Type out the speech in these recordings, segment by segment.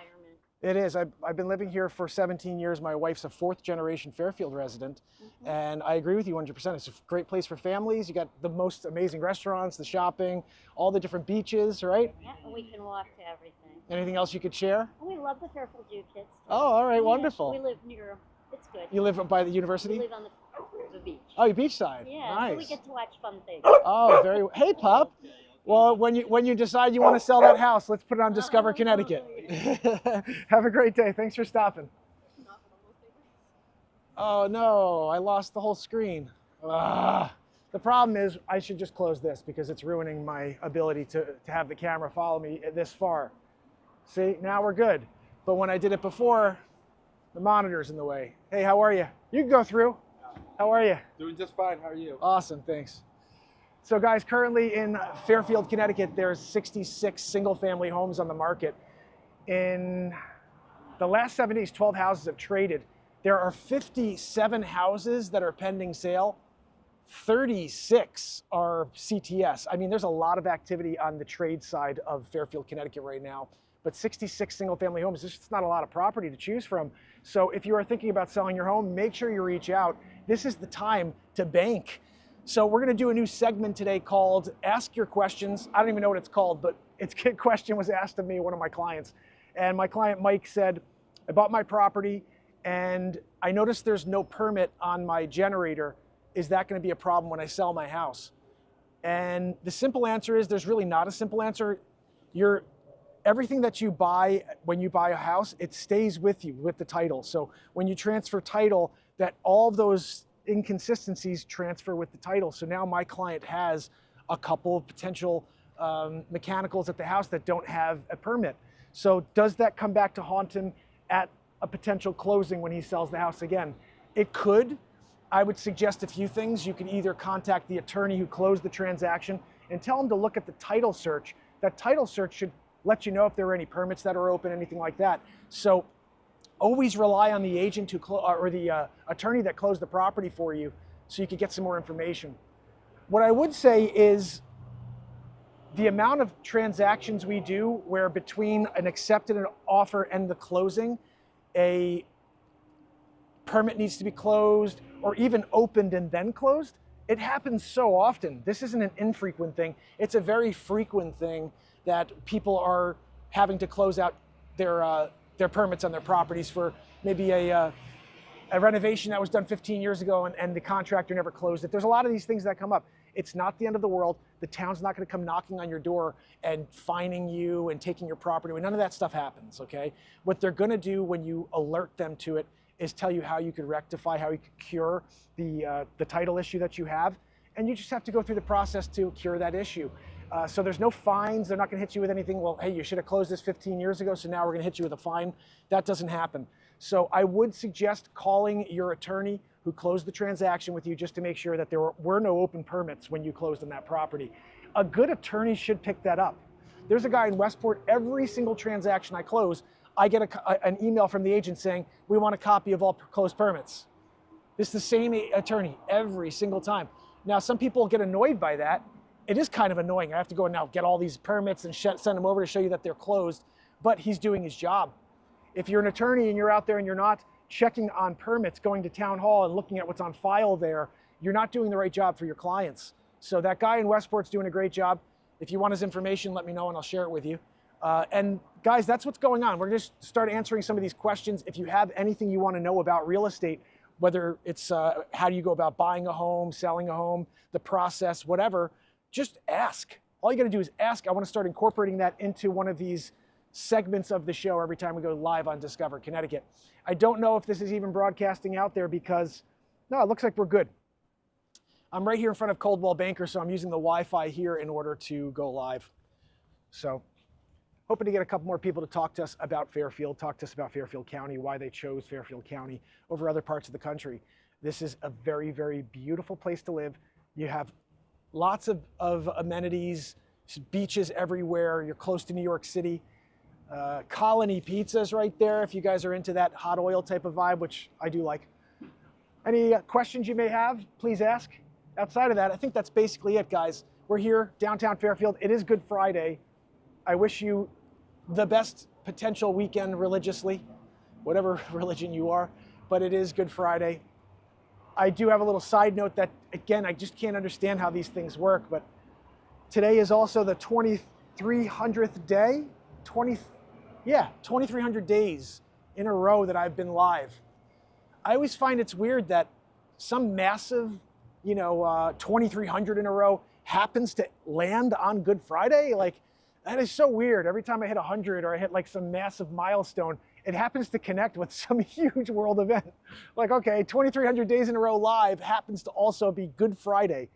environment. It is. I've been living here for 17 years. My wife's a fourth generation Fairfield resident. And I agree with you 100%. It's a great place for families. You got the most amazing restaurants, the shopping, all the different beaches, right? Yeah, and we can walk to everything. Anything else you could share? And we love the Fairfield Jew kids. Too. Oh, all right, Yeah, wonderful. We live near them. It's good. You live by the university? We live on the beach. Oh, you're beachside. Yeah, nice. so we get to watch fun things. Oh, very. Hey, pup. Well, when you decide you want to sell that house, let's put it on Discover Connecticut. Have a great day. Thanks for stopping. Oh no, I lost the whole screen. The problem is I should just close this because it's ruining my ability to have the camera follow me this far. See, now we're good. But when I did it before, the monitor's in the way. Hey, how are you? You can go through. How are you? Doing just fine. How are you? Awesome, thanks. So guys, currently in Fairfield, Connecticut, there's 66 single-family homes on the market. In the last 7 days, 12 houses have traded. There are 57 houses that are pending sale. 36 are CTS. I mean, there's a lot of activity on the trade side of Fairfield, Connecticut right now, but 66 single-family homes, there's just not a lot of property to choose from. So if you are thinking about selling your home, make sure you reach out. This is the time to bank. So we're gonna do a new segment today called Ask Your Questions. I don't even know what it's called, but a question was asked of me, one of my clients. And my client, Mike, said, I bought my property and I noticed there's no permit on my generator. Is that gonna be a problem when I sell my house? And the simple answer is there's really not a simple answer. Everything that you buy when you buy a house, it stays with you, with the title. So when you transfer title, that all of those inconsistencies transfer with the title. So now my client has a couple of potential mechanicals at the house that don't have a permit. So does that come back to haunt him at a potential closing when he sells the house again? It could. I would suggest a few things. You can either contact the attorney who closed the transaction and tell him to look at the title search. That title search should let you know if there are any permits that are open, anything like that. So always rely on the agent or the attorney that closed the property for you so you could get some more information. What I would say is the amount of transactions we do where between an accepted offer and the closing, a permit needs to be closed or even opened and then closed, it happens so often. This isn't an infrequent thing. It's a very frequent thing that people are having to close out their permits on their properties for maybe a renovation that was done 15 years ago and the contractor never closed it. There's a lot of these things that come up. It's not the end of the world. The town's not gonna come knocking on your door and fining you and taking your property. None of that stuff happens, okay? What they're gonna do when you alert them to it is tell you how you could rectify, how you could cure the title issue that you have. And you just have to go through the process to cure that issue. So there's no fines. They're not gonna hit you with anything. Well, hey, you should have closed this 15 years ago, so now we're gonna hit you with a fine. That doesn't happen. So I would suggest calling your attorney who closed the transaction with you just to make sure that there were no open permits when you closed on that property. A good attorney should pick that up. There's a guy in Westport, every single transaction I close, I get an email from the agent saying, we want a copy of all closed permits. It's the same attorney every single time. Now, some people get annoyed by that. It is kind of annoying. I have to go now get all these permits and send them over to show you that they're closed, but he's doing his job. If you're an attorney and you're out there and you're not checking on permits, going to town hall and looking at what's on file there, you're not doing the right job for your clients. So that guy in Westport's doing a great job. If you want his information, let me know and I'll share it with you. And guys, that's what's going on. We're going to start answering some of these questions. If you have anything you want to know about real estate, whether it's how do you go about buying a home, selling a home, the process, whatever, just ask. All you got to do is ask. I want to start incorporating that into one of these segments of the show every time we go live on Discover Connecticut. I don't know if this is even broadcasting out there because, no, it looks like we're good. I'm right here in front of Coldwell Banker, so I'm using the Wi-Fi here in order to go live. So hoping to get a couple more people to talk to us about Fairfield, talk to us about Fairfield County, why they chose Fairfield County over other parts of the country. This is a very, very beautiful place to live. You have lots of amenities, beaches everywhere. You're close to New York City. Colony Pizza's right there if you guys are into that hot oil type of vibe, which I do like. Any questions you may have, please ask. Outside of that, I think that's basically it, guys. We're here, downtown Fairfield. It is Good Friday. I wish you the best potential weekend religiously, whatever religion you are, but it is Good Friday. I do have a little side note that, again, I just can't understand how these things work, but today is also the 2300th day, 2300 days in a row that I've been live. I always find it's weird that some massive, 2300 in a row happens to land on Good Friday. Like, that is so weird. Every time I hit 100 or I hit like some massive milestone, it happens to connect with some huge world event. Like, okay, 2300 days in a row live happens to also be Good Friday.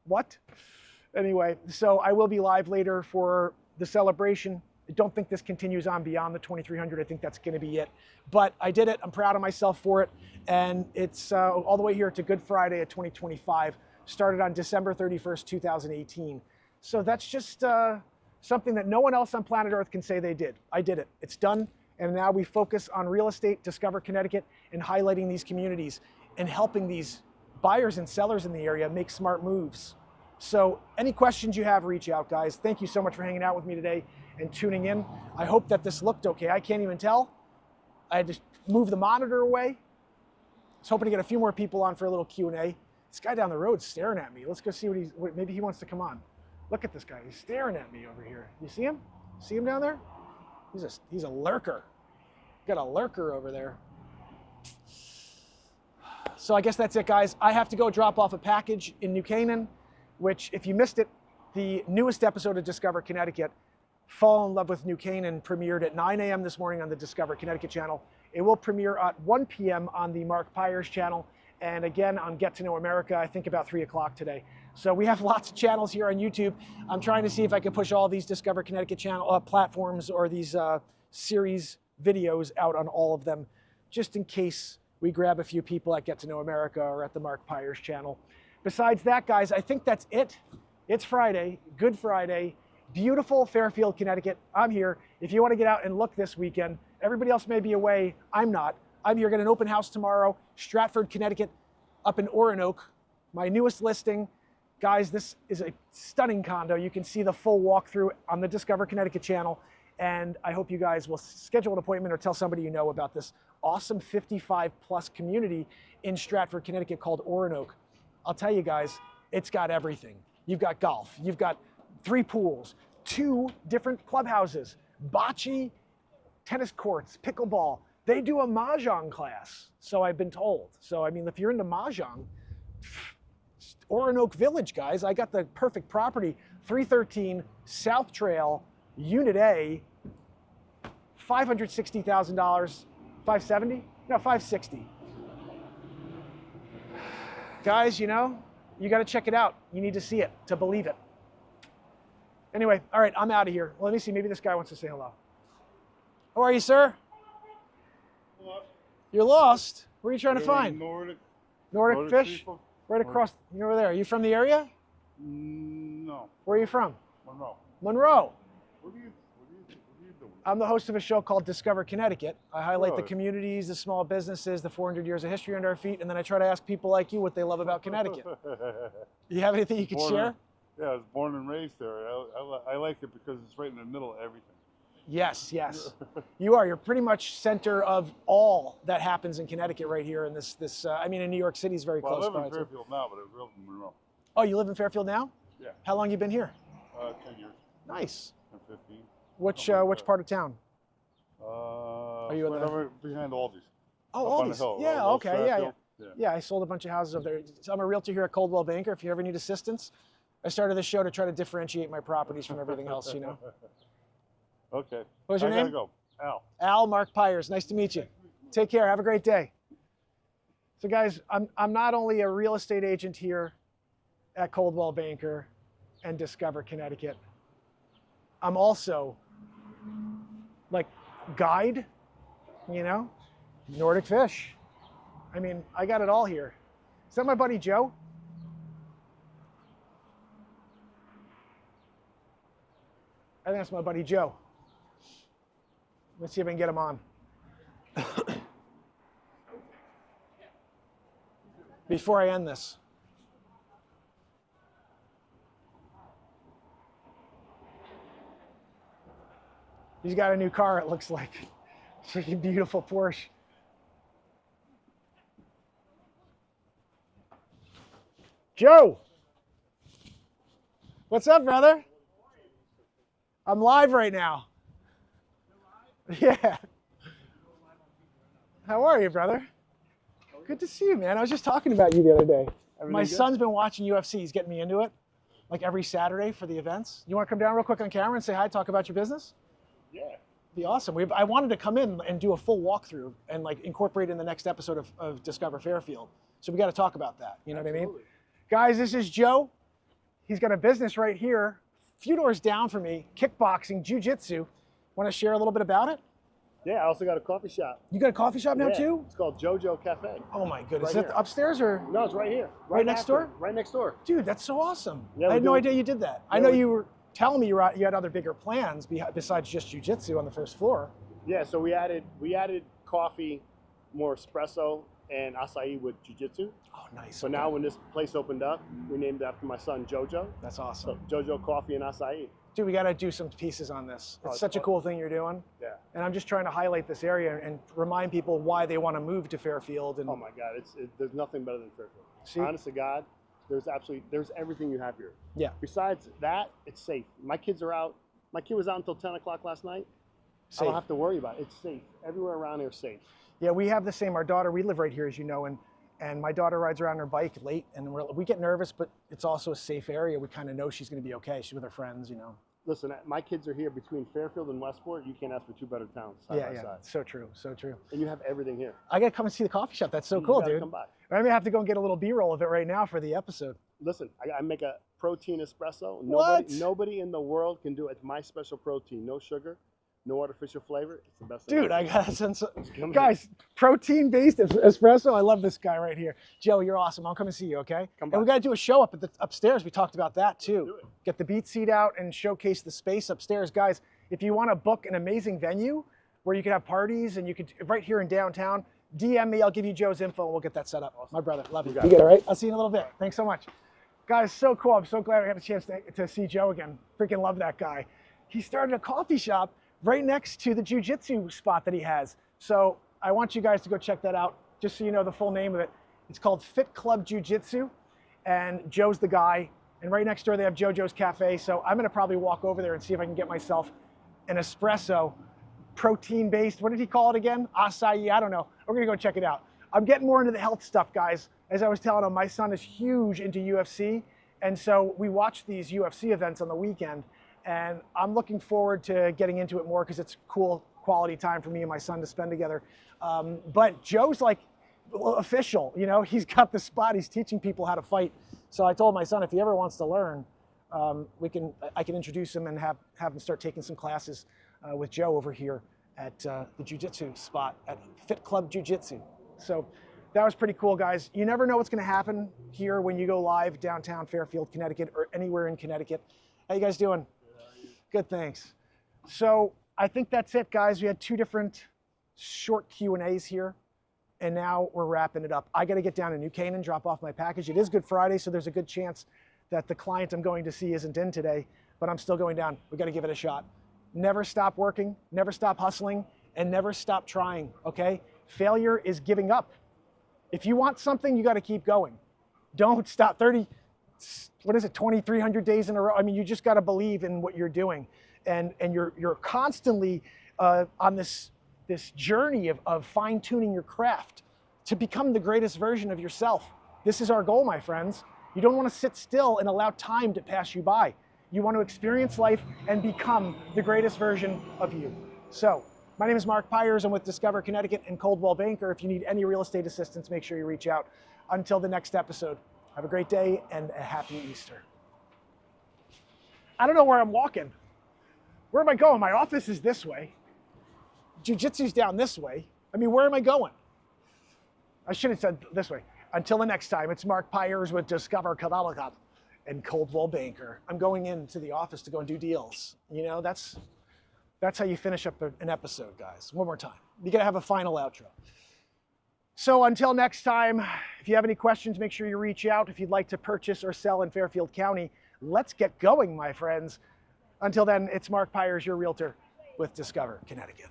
What? Anyway, so I will be live later for the celebration. I don't think this continues on beyond the 2300. I think that's going to be it. But I did it. I'm proud of myself for it. And it's all the way here to Good Friday of 2025. Started on December 31st, 2018. So that's just something that no one else on planet Earth can say they did. I did it. It's done. And now we focus on real estate, Discover Connecticut, and highlighting these communities and helping these buyers and sellers in the area make smart moves. So any questions you have, reach out, guys. Thank you so much for hanging out with me today and tuning in. I hope that this looked okay. I can't even tell. I had to move the monitor away. I was hoping to get a few more people on for a little Q&A. This guy down the road is staring at me. Let's go see maybe he wants to come on. Look at this guy. He's staring at me over here. You see him? See him down there? He's a lurker. Got a lurker over there. So I guess that's it, guys. I have to go drop off a package in New Canaan, which, if you missed it, the newest episode of Discover Connecticut, Fall in Love with New Canaan, premiered at 9 a.m. this morning on the Discover Connecticut channel. It will premiere at 1 p.m. on the Mark Pyers channel, and again on Get to Know America, I think about 3 o'clock today. So we have lots of channels here on YouTube. I'm trying to see if I can push all these Discover Connecticut channel platforms or these series videos out on all of them, just in case we grab a few people at Get to Know America or at the Mark Pyers channel. Besides that, guys, I think that's it. It's Friday, Good Friday, beautiful Fairfield, Connecticut. I'm here. If you want to get out and look this weekend, everybody else may be away. I'm not. I'm here. Got an open house tomorrow, Stratford, Connecticut, up in Oronoque, my newest listing. Guys, this is a stunning condo. You can see the full walkthrough on the Discover Connecticut channel. And I hope you guys will schedule an appointment or tell somebody you know about this awesome 55+ community in Stratford, Connecticut called Oronoque. I'll tell you guys, it's got everything. You've got golf, you've got 3 pools, 2 different clubhouses, bocce, tennis courts, pickleball. They do a mahjong class, so I've been told. So, I mean, if you're into mahjong, Oronoque Village, guys, I got the perfect property, 313 South Trail, Unit A, $560,000, 570? No, 560. Guys, you got to check it out. You need to see it to believe it. Anyway, all right, I'm out of here. Let me see. Maybe this guy wants to say hello. How are you, sir? Lost. You're lost? Where are you trying to find? Nordic fish? people? Right across, you're over there. Are you from the area? No. Where are you from? Monroe. Monroe. What are you doing? I'm the host of a show called Discover Connecticut. I highlight the Good. communities, the small businesses, the 400 years of history under our feet, and then I try to ask people like you what they love about Connecticut. You have anything you could share? Yeah, I was born and raised there. I like it because it's right in the middle of everything. Yes, yes. You are. You're pretty much center of all that happens in Connecticut right here in this. I mean, in New York City is very Well, close I live by. in Fairfield now, but I grew up in Monroe. Oh, you live in Fairfield now? Yeah. How long you been here? 10 years. Nice. I'm 15. Which Something like which that. part of town? Are you in right the- over behind Aldi's? Oh, Up on the Aldi's. hill, Yeah, Old okay, yeah, yeah. Stratfield. Yeah, I sold a bunch of houses up there. So I'm a realtor here at Coldwell Banker. If you ever need assistance, I started this show to try to differentiate my properties from everything else, you know. Okay. What was your I name? gotta go. Al. Al Mark Pyers. Nice to meet you. Take care. Have a great day. So guys, I'm not only a real estate agent here at Coldwell Banker and Discover Connecticut. I'm also like guide, you know, Nordic fish. I mean, I got it all here. Is that my buddy Joe? I think that's my buddy Joe. Let's see if I can get him on. Before I end this. He's got a new car, it looks like. Freaking beautiful Porsche. Joe! What's up, brother? I'm live right now. Yeah. How are you, brother? Good to see you, man. I was just talking about you the other day. My son's been watching UFC. He's getting me into it, like every Saturday for the events. You want to come down real quick on camera and say hi, talk about your business? Yeah. Be awesome. I wanted to come in and do a full walkthrough and like incorporate in the next episode of Discover Fairfield. So we got to talk about that. You know what I mean? Guys, this is Joe. He's got a business right here, a few doors down from me, kickboxing, jiu-jitsu. Want to share a little bit about it? Yeah, I also got a coffee shop. You got a coffee shop now Yeah, too? It's called JoJo Cafe. Oh my goodness. Right Is that here. upstairs or? No, it's right here. Right next door? Right next door. Dude, that's so awesome. Yeah, I had we no do- idea you did that. I Yeah, know we- you were telling me you had other bigger plans besides just jiu-jitsu on the first floor. Yeah, so we added coffee, more espresso, and acai with jiu-jitsu. Oh, nice. So Okay. now when this place opened up, we named it after my son JoJo. That's awesome. So JoJo Coffee and Acai. Dude, we got to do some pieces on this. Oh, It's it's such a fun. cool thing you're doing. Yeah. And I'm just trying to highlight this area and remind people why they want to move to Fairfield. And Oh my God, there's nothing better than Fairfield. See? Honest to God, there's everything you have here. Yeah. Besides that, it's safe. My kids are out. My kid was out until 10 o'clock last night. I safe. don't have to worry about it. It's safe. Everywhere around here is safe. Yeah, we have the same. Our daughter, we live right here, as you know, and my daughter rides around her bike late, and we get nervous, but it's also a safe area. We kind of know she's going to be okay. She's with her friends, you know. Listen, my kids are here between Fairfield and Westport. You can't ask for two better towns side Yeah, by yeah. side. So true, so true. And you have everything here. I got to come and see the coffee shop. That's so cool, You gotta dude. Come by. I may have to go and get a little B-roll of it right now for the episode. Listen, I make a protein espresso. What? Nobody in the world can do it. It's my special protein. No sugar, no artificial flavor. It's the best thing. Dude, I got to send some. Come Guys, protein-based espresso. I love this guy right here. Joe, you're awesome. I'll come and see you, okay? Come and we by. got to do a show up at the upstairs. We talked about that too. do it. Get the beat seat out and showcase the space upstairs. Guys, if you want to book an amazing venue where you can have parties and you could, right here in downtown, DM me. I'll give you Joe's info and we'll get that set up. Awesome. My brother, love you. You got You it. get it, right? I'll see you in a little bit. Thanks so much. Guys, so cool. I'm so glad I got a chance to see Joe again. Freaking love that guy. He started a coffee shop right next to the jiu-jitsu spot that he has. So I want you guys to go check that out, just so you know the full name of it. It's called Fit Club Jiu-Jitsu, and Joe's the guy. And right next door they have JoJo's Cafe. So I'm gonna probably walk over there and see if I can get myself an espresso, protein-based. What did he call it again? Acai, I don't know. We're gonna go check it out. I'm getting more into the health stuff, guys. As I was telling him, my son is huge into UFC. And so we watch these UFC events on the weekend. And I'm looking forward to getting into it more because it's cool quality time for me and my son to spend together. But Joe's like official, you know, he's got the spot, he's teaching people how to fight. So I told my son, if he ever wants to learn, I can introduce him and have him start taking some classes with Joe over here at the jiu-jitsu spot at Fit Club Jiu-Jitsu. So that was pretty cool, guys. You never know what's going to happen here when you go live downtown Fairfield, Connecticut, or anywhere in Connecticut. How you guys doing? Good, thanks. So I think that's it, guys. We had two different short Q&As here, and now we're wrapping it up. I got to get down to New Canaan, drop off my package. It is Good Friday, so there's a good chance that the client I'm going to see isn't in today, but I'm still going down. We got to give it a shot. Never stop working, never stop hustling, and never stop trying, okay? Failure is giving up. If you want something, you got to keep going. Don't stop. 2,300 days in a row. I mean, you just got to believe in what you're doing. And you're constantly on this journey of fine-tuning your craft to become the greatest version of yourself. This is our goal, my friends. You don't want to sit still and allow time to pass you by. You want to experience life and become the greatest version of you. So, my name is Mark Pyers. I'm with Discover Connecticut and Coldwell Banker. If you need any real estate assistance, make sure you reach out. Until the next episode, have a great day and a happy Easter. I don't know where I'm walking. Where am I going? My office is this way. Jiu-jitsu's down this way. I mean, where am I going? I should have said this way. Until the next time, it's Mark Pyers with Discover Connecticut and Coldwell Banker. I'm going into the office to go and do deals. You know, that's how you finish up an episode, guys. One more time. You gotta have a final outro. So until next time, if you have any questions, make sure you reach out. If you'd like to purchase or sell in Fairfield County, let's get going, my friends. Until then, it's Mark Pyers, your realtor. with Discover Connecticut.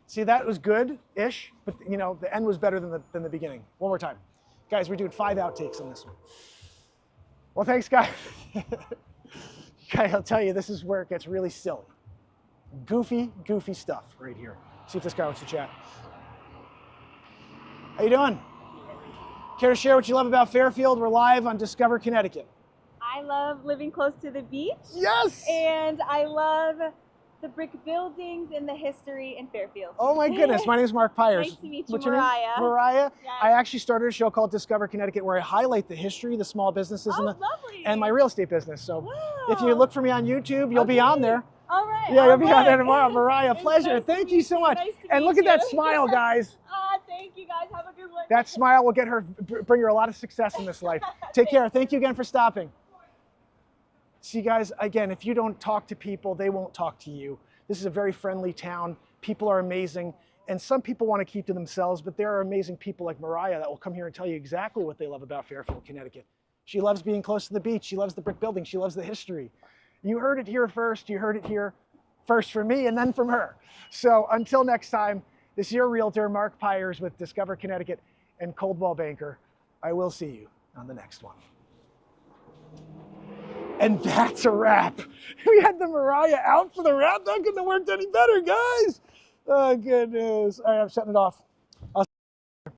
See, that was good-ish, but you know, the end was better than the beginning. One more time. Guys, we're doing 5 outtakes on this one. Well, thanks, guys. Guys, I'll tell you, this is where it gets really silly. Goofy stuff right here. See if this guy wants to chat. How you doing? Care to share what you love about Fairfield? We're live on Discover Connecticut. I love living close to the beach. Yes! And I love the brick buildings and the history in Fairfield. Oh my goodness, my name is Mark Pyers. Nice to meet you, What's your name? Mariah. Mariah. Yes. I actually started a show called Discover Connecticut where I highlight the history, the small businesses, Oh, and, lovely. and my real estate business. So Wow. if you look for me on YouTube, you'll be on there. All right. Yeah, you'll be on there right. tomorrow. Mariah, It's pleasure. nice to Thank you meet so much. Nice to And meet look at that you. smile, guys. Thank you guys. Have a good one. That smile will get her, bring her a lot of success in this life. Take care. Thank you again for stopping. See, guys, again, if you don't talk to people, they won't talk to you. This is a very friendly town. People are amazing. And some people want to keep to themselves, but there are amazing people like Mariah that will come here and tell you exactly what they love about Fairfield, Connecticut. She loves being close to the beach. She loves the brick building. She loves the history. You heard it here first. You heard it here first from me and then from her. So until next time, this is your realtor, Mark Pyers with Discover Connecticut and Coldwell Banker. I will see you on the next one. And that's a wrap. We had the Mariah out for the wrap. That couldn't have worked any better, guys. Oh, good news. All right, I'm shutting it off.